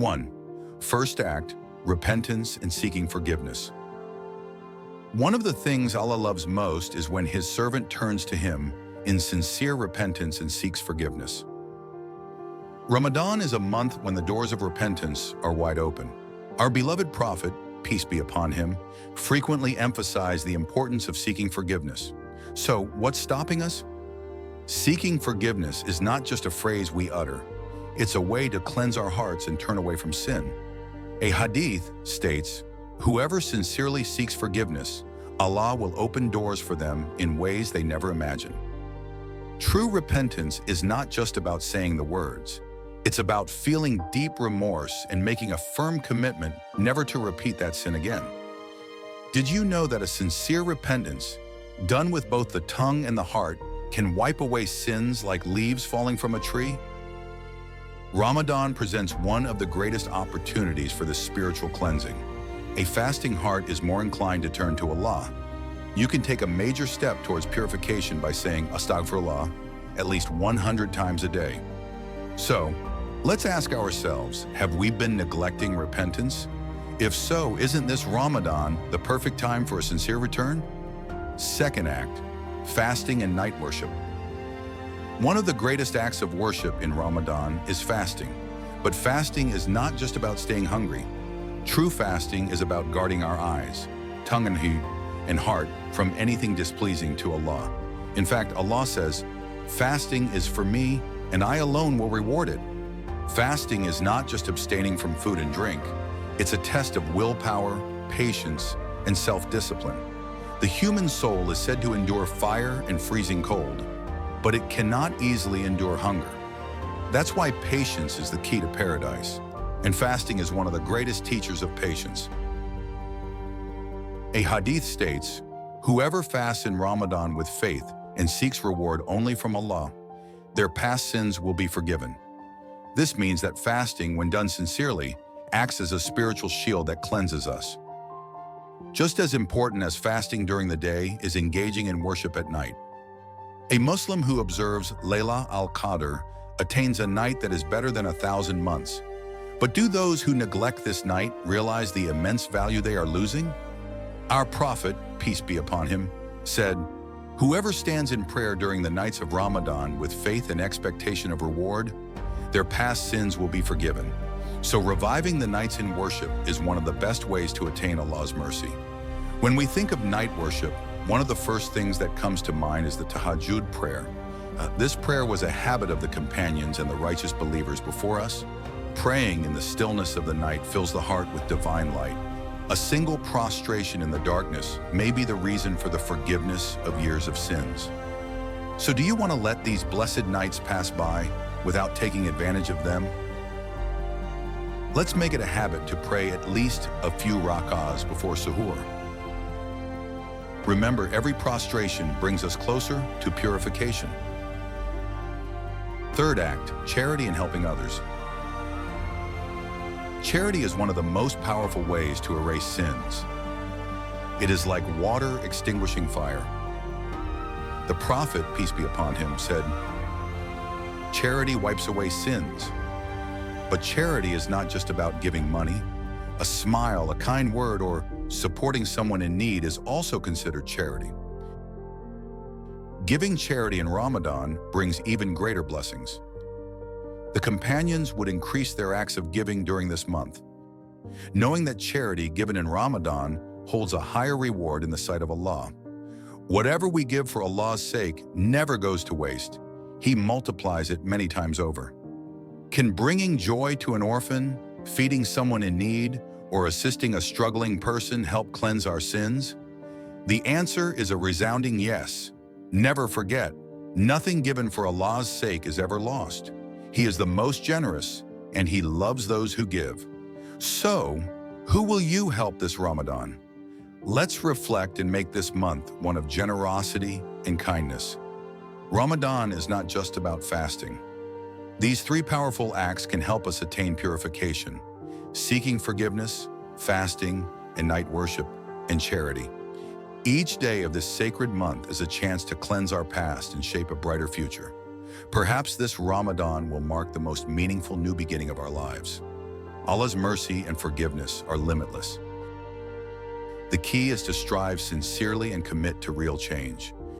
1. First act, repentance and seeking forgiveness. One of the things Allah loves most is when His servant turns to Him in sincere repentance and seeks forgiveness. Ramadan is a month when the doors of repentance are wide open. Our beloved Prophet, peace be upon him, frequently emphasized the importance of seeking forgiveness. So, what's stopping us? Seeking forgiveness is not just a phrase we utter. It's a way to cleanse our hearts and turn away from sin. A hadith states, "Whoever sincerely seeks forgiveness, Allah will open doors for them in ways they never imagined." True repentance is not just about saying the words. It's about feeling deep remorse and making a firm commitment never to repeat that sin again. Did you know that a sincere repentance, done with both the tongue and the heart, can wipe away sins like leaves falling from a tree? Ramadan presents one of the greatest opportunities for this spiritual cleansing. A fasting heart is more inclined to turn to Allah. You can take a major step towards purification by saying Astaghfirullah at least 100 times a day. So, let's ask ourselves, have we been neglecting repentance? If so, isn't this Ramadan the perfect time for a sincere return? Second act, fasting and night worship. One of the greatest acts of worship in Ramadan is fasting. But fasting is not just about staying hungry. True fasting is about guarding our eyes, tongue and heart from anything displeasing to Allah. In fact, Allah says, "Fasting is for me, and I alone will reward it." Fasting is not just abstaining from food and drink. It's a test of willpower, patience, and self-discipline. The human soul is said to endure fire and freezing cold, but it cannot easily endure hunger. That's why patience is the key to paradise, and fasting is one of the greatest teachers of patience. A hadith states, "Whoever fasts in Ramadan with faith and seeks reward only from Allah, their past sins will be forgiven." This means that fasting, when done sincerely, acts as a spiritual shield that cleanses us. Just as important as fasting during the day is engaging in worship at night. A Muslim who observes Laylatul Qadr attains a night that is better than 1,000 months. But do those who neglect this night realize the immense value they are losing? Our Prophet, peace be upon him, said, "Whoever stands in prayer during the nights of Ramadan with faith and expectation of reward, their past sins will be forgiven." So reviving the nights in worship is one of the best ways to attain Allah's mercy. When we think of night worship, one of the first things that comes to mind is the Tahajjud prayer. This prayer was a habit of the companions and the righteous believers before us. Praying in the stillness of the night fills the heart with divine light. A single prostration in the darkness may be the reason for the forgiveness of years of sins. So do you want to let these blessed nights pass by without taking advantage of them? Let's make it a habit to pray at least a few rak'ahs before suhoor. Remember, every prostration brings us closer to purification. Third act, charity and helping others. Charity is one of the most powerful ways to erase sins. It is like water extinguishing fire. The Prophet, peace be upon him, said, "Charity wipes away sins." But charity is not just about giving money. A smile, a kind word, or supporting someone in need is also considered charity. Giving charity in Ramadan brings even greater blessings. The companions would increase their acts of giving during this month, knowing that charity given in Ramadan holds a higher reward in the sight of Allah. Whatever we give for Allah's sake never goes to waste. He multiplies it many times over. Can bringing joy to an orphan, feeding someone in need, or assisting a struggling person help cleanse our sins? The answer is a resounding yes. Never forget, nothing given for Allah's sake is ever lost. He is the most generous, and He loves those who give. So, who will you help this Ramadan? Let's reflect and make this month one of generosity and kindness. Ramadan is not just about fasting. These three powerful acts can help us attain purification: seeking forgiveness, fasting, and night worship, and charity. Each day of this sacred month is a chance to cleanse our past and shape a brighter future. Perhaps this Ramadan will mark the most meaningful new beginning of our lives. Allah's mercy and forgiveness are limitless. The key is to strive sincerely and commit to real change.